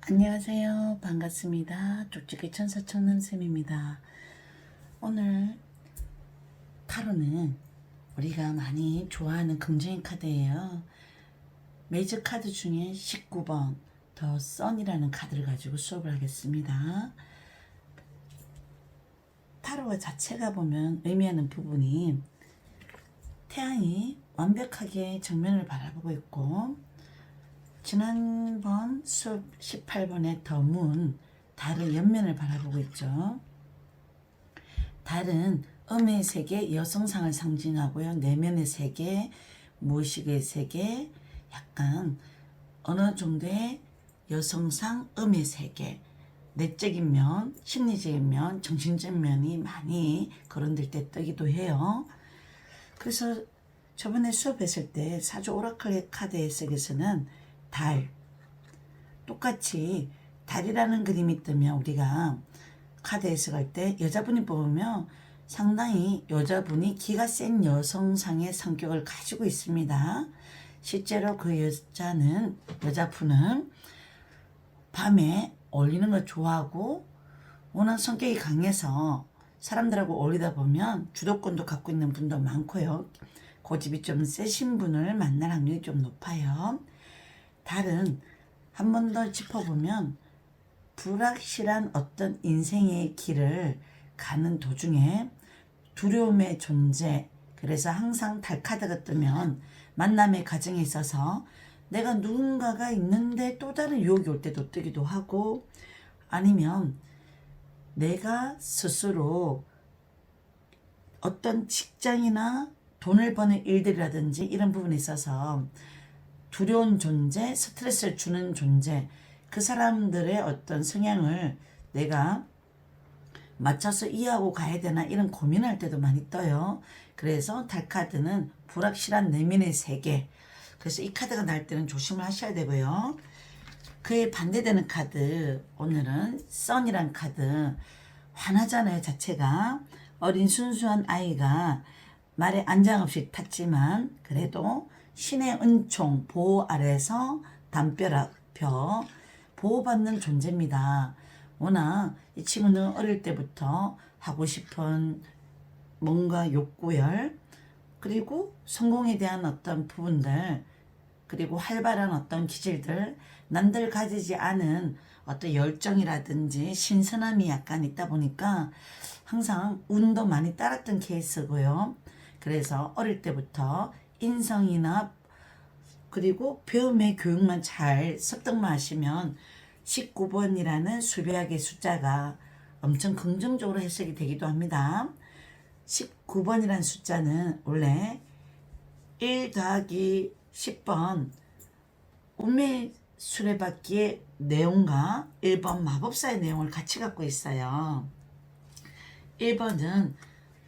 안녕하세요. 반갑습니다. 쪽지기 천사 청남쌤입니다. 오늘 타로는 우리가 많이 좋아하는 금쟁이 카드예요. 메이저 카드 중에 19번 더 선이라는 카드를 가지고 수업을 하겠습니다. 타로가 자체가 보면 의미하는 부분이 태양이 완벽하게 정면을 바라보고 있고, 지난번 수업 18번의 더 문, 달의 옆면을 바라보고 있죠. 달은 음의 세계, 여성상을 상징하고요. 내면의 세계, 무의식의 세계, 약간 어느 정도의 여성상, 음의 세계, 내적인 면, 심리적인 면, 정신적 면이 많이 거론될 때 뜨기도 해요. 그래서 저번에 수업했을 때 사주 오라클 카드 해석에서는 달, 똑같이 달이라는 그림이 뜨면 우리가 카드 해석할 때 여자분이 뽑으면 상당히 여자분이 기가 센 여성상의 성격을 가지고 있습니다. 실제로 그 여자분은 밤에 어울리는 걸 좋아하고 워낙 성격이 강해서 사람들하고 어울리다 보면 주도권도 갖고 있는 분도 많고요. 고집이 좀 세신 분을 만날 확률이 좀 높아요. 달은 한 번 더 짚어보면 불확실한 어떤 인생의 길을 가는 도중에 두려움의 존재, 그래서 항상 달 카드가 뜨면 만남의 과정에 있어서 내가 누군가가 있는데 또 다른 유혹이 올 때도 뜨기도 하고, 아니면 내가 스스로 어떤 직장이나 돈을 버는 일들이라든지 이런 부분에 있어서 두려운 존재, 스트레스를 주는 존재, 그 사람들의 어떤 성향을 내가 맞춰서 이해하고 가야 되나 이런 고민할 때도 많이 떠요. 그래서 달카드는 불확실한 내면의 세계, 그래서 이 카드가 날 때는 조심을 하셔야 되고요. 그에 반대되는 카드, 오늘은 선이란 카드. 환하잖아요, 자체가. 어린 순수한 아이가 말에 안장 없이 탔지만 그래도 신의 은총 보호 아래서 담벼락펴 보호받는 존재입니다. 워낙 이 친구는 어릴 때부터 하고 싶은 뭔가 욕구열, 그리고 성공에 대한 어떤 부분들, 그리고 활발한 어떤 기질들, 남들 가지지 않은 어떤 열정이라든지 신선함이 약간 있다 보니까 항상 운도 많이 따랐던 케이스고요. 그래서 어릴 때부터 인성이나 그리고 배움의 교육만 잘 습득만 하시면 19번이라는 수배학의 숫자가 엄청 긍정적으로 해석이 되기도 합니다. 19번이라는 숫자는 원래 1 더하기 10번 운명의 수레바퀴의 내용과 1번 마법사의 내용을 같이 갖고 있어요. 1번은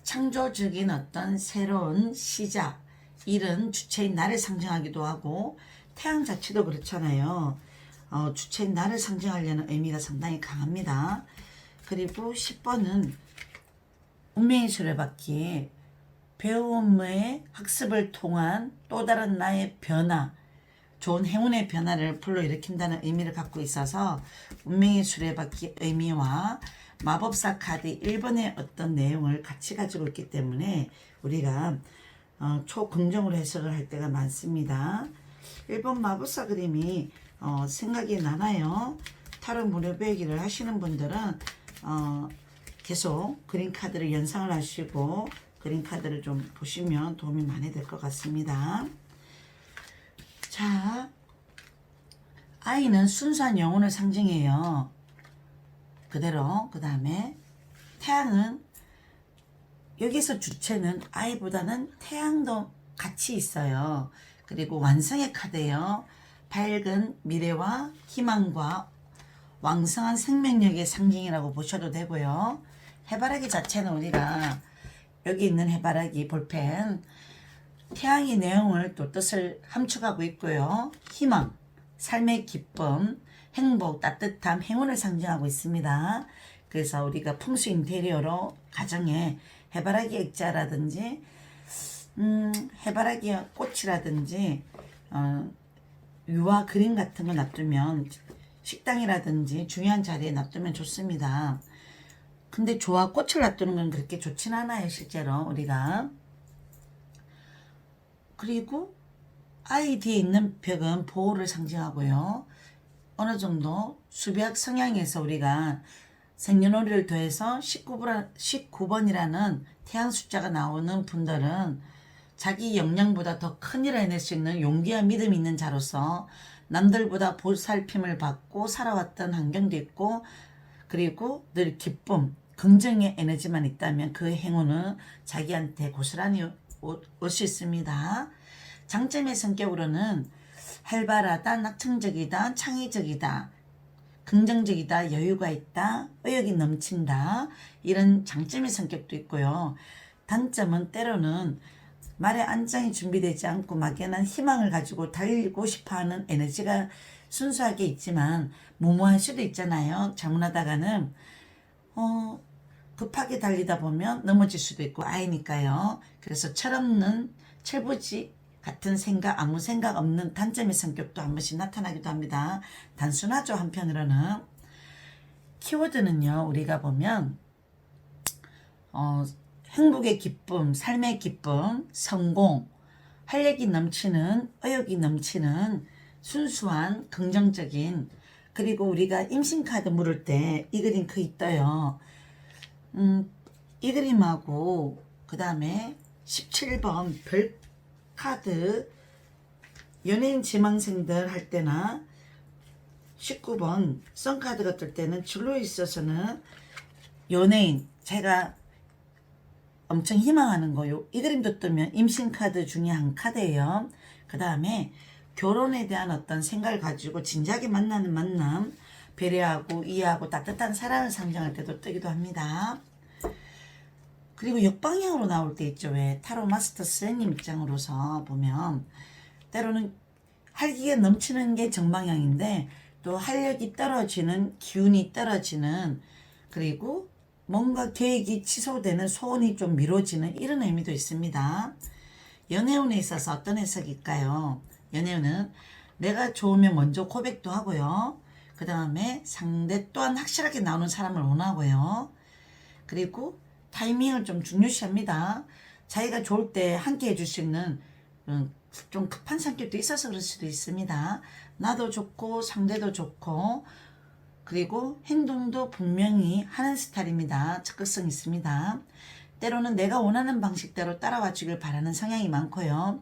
창조적인 어떤 새로운 시작, 일은 주체인 나를 상징하기도 하고, 태양 자체도 그렇잖아요. 주체인 나를 상징하려는 의미가 상당히 강합니다. 그리고 10번은 운명의 수레바퀴, 배움의 학습을 통한 또 다른 나의 변화, 좋은 행운의 변화를 불러일으킨다는 의미를 갖고 있어서 운명의 수레바퀴 의미와 마법사 카드 1번의 어떤 내용을 같이 가지고 있기 때문에 우리가 초긍정으로 해석을 할 때가 많습니다. 1번 마법사 그림이 생각이 나나요? 타로 무료 배우기를 하시는 분들은 계속 그림 카드를 연상을 하시고 그림 카드를 좀 보시면 도움이 많이 될 것 같습니다. 자, 아이는 순수한 영혼을 상징해요. 그대로. 그 다음에 태양은, 여기서 주체는 아이보다는 태양도 같이 있어요. 그리고 완성의 카드예요. 밝은 미래와 희망과 왕성한 생명력의 상징이라고 보셔도 되고요. 해바라기 자체는 우리가 여기 있는 해바라기 볼펜, 태양의 내용을 또 뜻을 함축하고 있고요. 희망, 삶의 기쁨, 행복, 따뜻함, 행운을 상징하고 있습니다. 그래서 우리가 풍수 인테리어로 가정에 해바라기 액자라든지 해바라기 꽃이라든지 유화 그림 같은 거 놔두면 식당이라든지 중요한 자리에 놔두면 좋습니다. 근데 조화 꽃을 놔두는 건 그렇게 좋진 않아요, 실제로 우리가. 그리고 아이 뒤에 있는 벽은 보호를 상징하고요. 어느 정도 수비학 성향에서 우리가 생년월일을 더해서 19번이라는 태양 숫자가 나오는 분들은 자기 역량보다 더 큰 일을 해낼 수 있는 용기와 믿음이 있는 자로서 남들보다 보살핌을 받고 살아왔던 환경도 있고, 그리고 늘 기쁨, 긍정의 에너지만 있다면 그 행운은 자기한테 고스란히 올 수 있습니다. 장점의 성격으로는 활발하다, 낙천적이다, 창의적이다, 긍정적이다, 여유가 있다, 의욕이 넘친다, 이런 장점의 성격도 있고요. 단점은 때로는 말에 안장이 준비되지 않고 막연한 희망을 가지고 달리고 싶어하는 에너지가 순수하게 있지만 무모할 수도 있잖아요. 잘못하다가는 급하게 달리다 보면 넘어질 수도 있고 아이니까요. 그래서 철없는 철부지 같은 생각, 아무 생각 없는 단점의 성격도 한 번씩 나타나기도 합니다. 단순하죠, 한편으로는. 키워드는요, 우리가 보면 행복의 기쁨, 삶의 기쁨, 성공, 활력이 넘치는, 의욕이 넘치는 순수한 긍정적인, 그리고 우리가 임신카드 물을 때 이 그림 거의 떠요. 이 그림하고 그 다음에 17번 별카드 연예인 지망생들 할 때나 19번 선카드가 뜰 때는 진로에 있어서는 연예인, 제가 엄청 희망하는 거요. 이 그림도 뜨면 임신카드 중에 한 카드예요. 그 다음에 결혼에 대한 어떤 생각을 가지고 진지하게 만나는 만남, 배려하고 이해하고 따뜻한 사랑을 상징할 때도 뜨기도 합니다. 그리고 역방향으로 나올 때 있죠. 왜 타로 마스터 선생님 입장으로서 보면 때로는 활기가 넘치는 게 정방향인데 또 활력이 떨어지는, 기운이 떨어지는, 그리고 뭔가 계획이 취소되는, 소원이 좀 미뤄지는 이런 의미도 있습니다. 연애운에 있어서 어떤 해석일까요? 연애운은 내가 좋으면 먼저 고백도 하고요. 그 다음에 상대 또한 확실하게 나오는 사람을 원하고요. 그리고 타이밍을 좀 중요시합니다. 자기가 좋을 때 함께 해줄 수 있는 좀 급한 성격도 있어서 그럴 수도 있습니다. 나도 좋고 상대도 좋고, 그리고 행동도 분명히 하는 스타일입니다. 적극성 있습니다. 때로는 내가 원하는 방식대로 따라와 주길 바라는 성향이 많고요.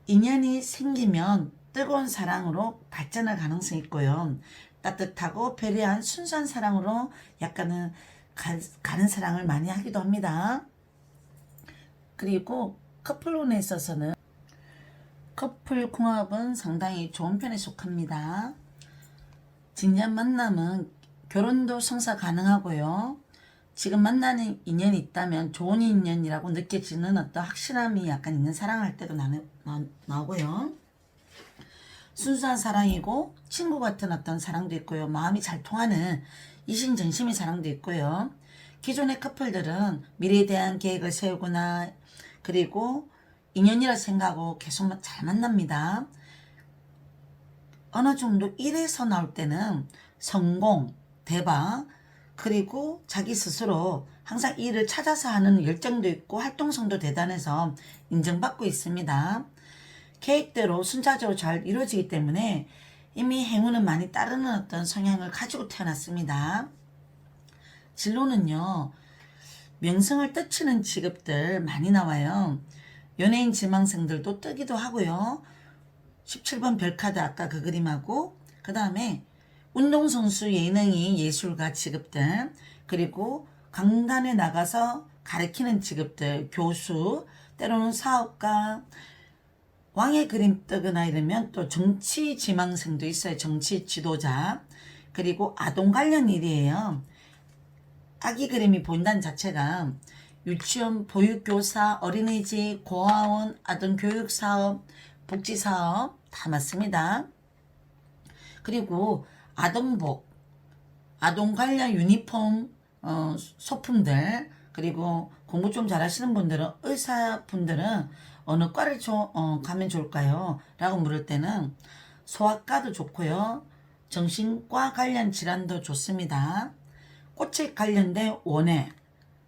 인연이 생기면 뜨거운 사랑으로 발전할 가능성이 있고요. 따뜻하고 배려한 순수한 사랑으로 약간은 가는 사랑을 많이 하기도 합니다. 그리고 커플론에 있어서는 커플 궁합은 상당히 좋은 편에 속합니다. 진지한 만남은 결혼도 성사 가능하고요. 지금 만나는 인연이 있다면 좋은 인연이라고 느껴지는 어떤 확실함이 약간 있는 사랑할 때도 나오고요. 순수한 사랑이고 친구 같은 어떤 사랑도 있고요. 마음이 잘 통하는 이심전심의 사랑도 있고요. 기존의 커플들은 미래에 대한 계획을 세우거나 그리고 인연이라 생각하고 계속 잘 만납니다. 어느 정도 일에서 나올 때는 성공, 대박, 그리고 자기 스스로 항상 일을 찾아서 하는 열정도 있고 활동성도 대단해서 인정받고 있습니다. 계획대로 순차적으로 잘 이루어지기 때문에 이미 행운은 많이 따르는 어떤 성향을 가지고 태어났습니다. 진로는요, 명성을 떨치는 직업들 많이 나와요. 연예인 지망생들도 뜨기도 하고요. 17번 별카드 아까 그 그림하고, 그 다음에 운동선수, 예능인, 예술가 직업들, 그리고 강단에 나가서 가르치는 직업들, 교수, 때로는 사업가, 왕의 그림 뜨거나 이러면 또 정치 지망생도 있어요. 정치 지도자. 그리고 아동 관련 일이에요. 아기 그림이 보인다는 자체가 유치원, 보육교사, 어린이집, 고아원, 아동교육사업, 복지사업 다 맞습니다. 그리고 아동복, 아동 관련 유니폼, 소품들, 그리고 공부 좀 잘하시는 분들은, 의사분들은 어느 과를 가면 좋을까요? 라고 물을 때는 소아과도 좋고요. 정신과 관련 질환도 좋습니다. 꽃에 관련된 원예,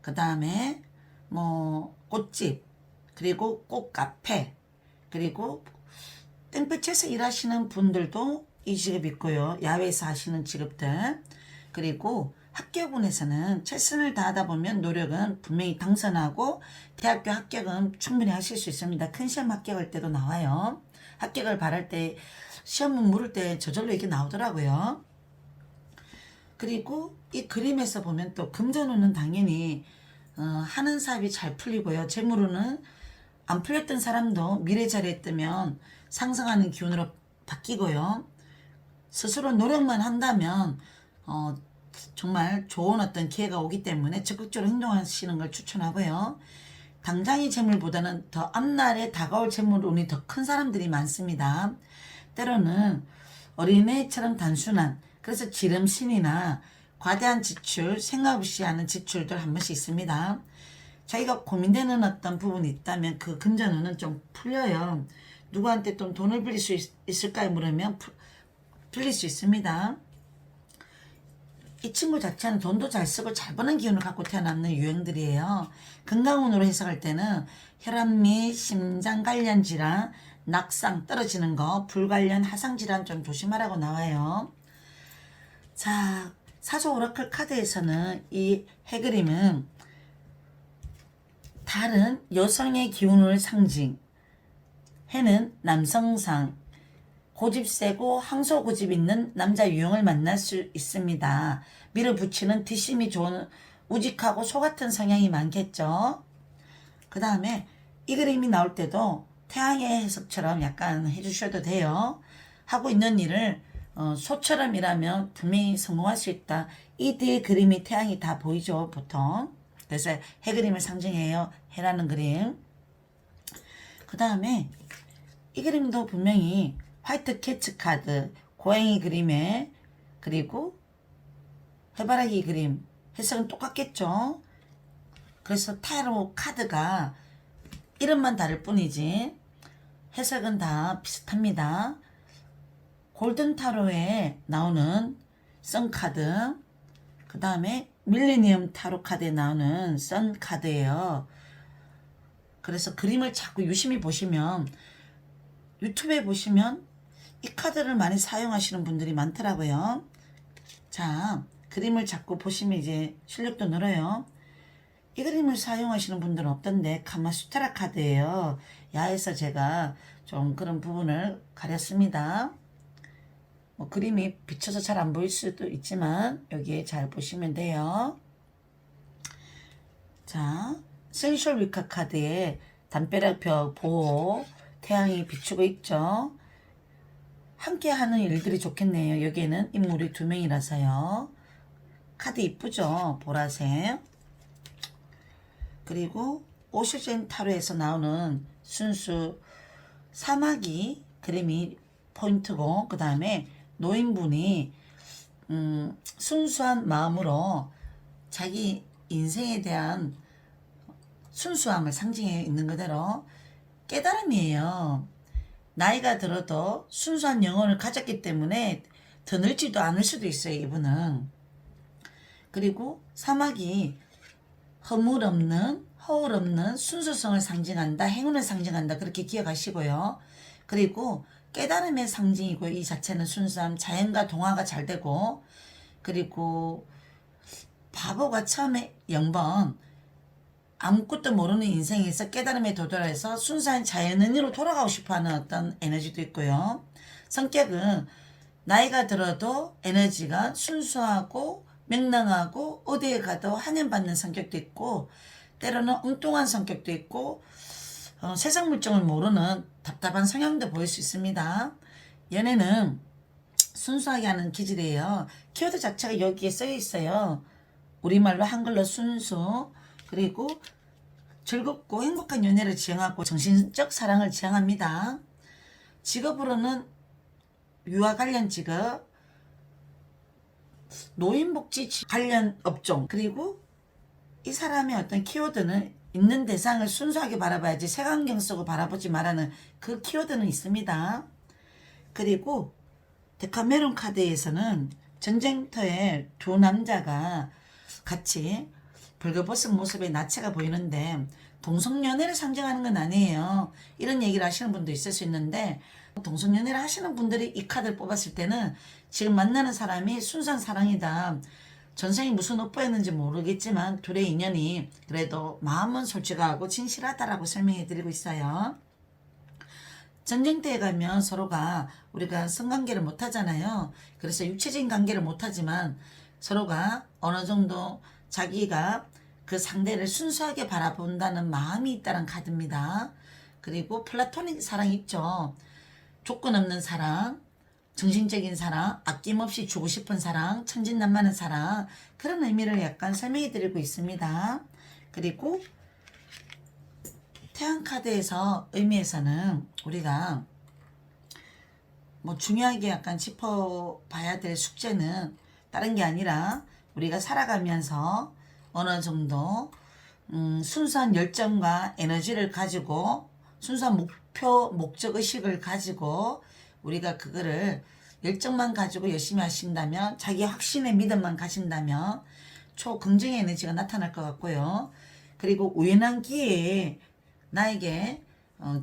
그 다음에 뭐 꽃집, 그리고 꽃카페, 그리고 땡볕에서 일하시는 분들도 이 직업 있고요. 야외에서 하시는 직업들. 그리고 학교군에서는 최선을 다하다 보면 노력은 분명히 당선하고 대학교 합격은 충분히 하실 수 있습니다. 큰 시험 합격할 때도 나와요. 합격을 바랄 때 시험 물을 때 저절로 이게 나오더라고요. 그리고 이 그림에서 보면 또 금전운은 당연히 하는 사업이 잘 풀리고요. 재물운은 안 풀렸던 사람도 미래 자리에 뜨면 상승하는 기운으로 바뀌고요. 스스로 노력만 한다면 정말 좋은 어떤 기회가 오기 때문에 적극적으로 행동하시는 걸 추천하고요. 당장의 재물보다는 더 앞날에 다가올 재물운이 더 큰 사람들이 많습니다. 때로는 어린애처럼 단순한, 그래서 지름신이나 과대한 지출, 생각 없이 하는 지출들 한 번씩 있습니다. 자기가 고민되는 어떤 부분이 있다면 그 금전운은 좀 풀려요. 누구한테 좀 돈을 빌릴 수 있을까요? 물으면 빌릴 수 있습니다. 이 친구 자체는 돈도 잘 쓰고 잘 버는 기운을 갖고 태어났는 유형들이에요. 건강운으로 해석할 때는 혈압 및 심장 관련 질환, 낙상 떨어지는 거, 불 관련 하상 질환 좀 조심하라고 나와요. 자, 사조 오라클 카드에서는 이 해그림은 달은 여성의 기운을 상징, 해는 남성상, 고집 세고 항소 고집 있는 남자 유형을 만날 수 있습니다. 밀어붙이는 뒷심이 좋은 우직하고 소 같은 성향이 많겠죠. 그 다음에 이 그림이 나올 때도 태양의 해석처럼 약간 해주셔도 돼요. 하고 있는 일을 소처럼 일하면 분명히 성공할 수 있다. 이 뒤에 그림이 태양이 다 보이죠, 보통. 그래서 해 그림을 상징해요. 해라는 그림. 그 다음에 이 그림도 분명히 화이트 캐츠 카드, 고양이 그림에, 그리고 해바라기 그림, 해석은 똑같겠죠. 그래서 타로 카드가 이름만 다를 뿐이지 해석은 다 비슷합니다. 골든 타로에 나오는 선 카드, 그 다음에 밀레니엄 타로 카드에 나오는 선 카드예요. 그래서 그림을 자꾸 유심히 보시면, 유튜브에 보시면 이 카드를 많이 사용하시는 분들이 많더라고요. 자, 그림을 자꾸 보시면 이제 실력도 늘어요. 이 그림을 사용하시는 분들은 없던데 카마수트라 카드예요. 야에서 제가 좀 그런 부분을 가렸습니다. 뭐 그림이 비쳐서 잘 안 보일 수도 있지만 여기에 잘 보시면 돼요. 자, 센슈얼 위카 카드에 담벼락벽 보호, 태양이 비추고 있죠. 함께 하는 일들이 좋겠네요. 여기에는 인물이 2명이라서요. 카드 이쁘죠? 보라색. 그리고 오슈젠 타로에서 나오는 순수 사마귀 그림이 포인트고, 그 다음에 노인분이 순수한 마음으로 자기 인생에 대한 순수함을 상징해 있는 그대로 깨달음이에요. 나이가 들어도 순수한 영혼을 가졌기 때문에 더 늙지도 않을 수도 있어요, 이분은. 그리고 사막이 허물 없는 순수성을 상징한다, 행운을 상징한다, 그렇게 기억하시고요. 그리고 깨달음의 상징이고, 이 자체는 순수함, 자연과 동화가 잘 되고, 그리고 바보가 처음에 0번 아무것도 모르는 인생에서 깨달음에 도달해서 순수한 자연인으로 돌아가고 싶어하는 어떤 에너지도 있고요. 성격은 나이가 들어도 에너지가 순수하고 명랑하고 어디에 가도 환영받는 성격도 있고, 때로는 엉뚱한 성격도 있고, 세상 물정을 모르는 답답한 성향도 보일 수 있습니다. 연애는 순수하게 하는 기질이에요. 키워드 자체가 여기에 써 있어요. 우리말로 한글로 순수. 그리고 즐겁고 행복한 연애를 지향하고 정신적 사랑을 지향합니다. 직업으로는 유아 관련 직업, 노인복지 관련 업종, 그리고 이 사람의 어떤 키워드는 있는 대상을 순수하게 바라봐야지 색안경 쓰고 바라보지 말라는 그 키워드는 있습니다. 그리고 데카메론 카드에서는 전쟁터에 두 남자가 같이 벌거벗은 모습의 나체가 보이는데 동성연애를 상징하는 건 아니에요. 이런 얘기를 하시는 분도 있을 수 있는데 동성연애를 하시는 분들이 이 카드를 뽑았을 때는 지금 만나는 사람이 순수한 사랑이다. 전생이 무슨 오빠였는지 모르겠지만 둘의 인연이 그래도 마음은 솔직하고 진실하다라고 설명해 드리고 있어요. 전쟁터에 가면 서로가 우리가 성관계를 못 하잖아요. 그래서 육체적인 관계를 못 하지만 서로가 어느 정도 자기가 그 상대를 순수하게 바라본다는 마음이 있다는 카드입니다. 그리고 플라토닉 사랑 있죠. 조건 없는 사랑, 정신적인 사랑, 아낌없이 주고 싶은 사랑, 천진난만한 사랑, 그런 의미를 약간 설명해 드리고 있습니다. 그리고 태양 카드에서 의미에서는 우리가 뭐 중요하게 약간 짚어봐야 될 숙제는 다른 게 아니라 우리가 살아가면서 어느 정도 순수한 열정과 에너지를 가지고 순수한 목표, 목적의식을 가지고 우리가 그거를 열정만 가지고 열심히 하신다면 자기 확신의 믿음만 가신다면 초긍정의 에너지가 나타날 것 같고요. 그리고 우연한 기회에 나에게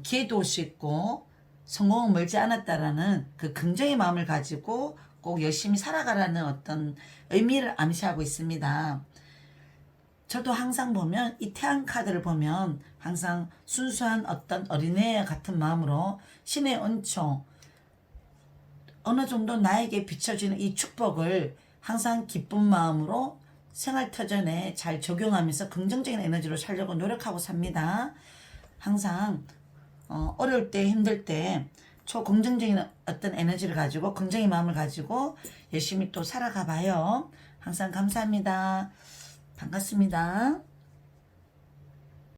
기회도 올 수 있고 성공은 멀지 않았다라는 그 긍정의 마음을 가지고 꼭 열심히 살아가라는 어떤 의미를 암시하고 있습니다. 저도 항상 보면 이 태양 카드를 보면 항상 순수한 어떤 어린애 같은 마음으로 신의 은총 어느 정도 나에게 비춰지는 이 축복을 항상 기쁜 마음으로 생활터전에 잘 적용하면서 긍정적인 에너지로 살려고 노력하고 삽니다. 항상 어려울 때 힘들 때 초긍정적인 어떤 에너지를 가지고 긍정의 마음을 가지고 열심히 또 살아가 봐요. 항상 감사합니다. 반갑습니다.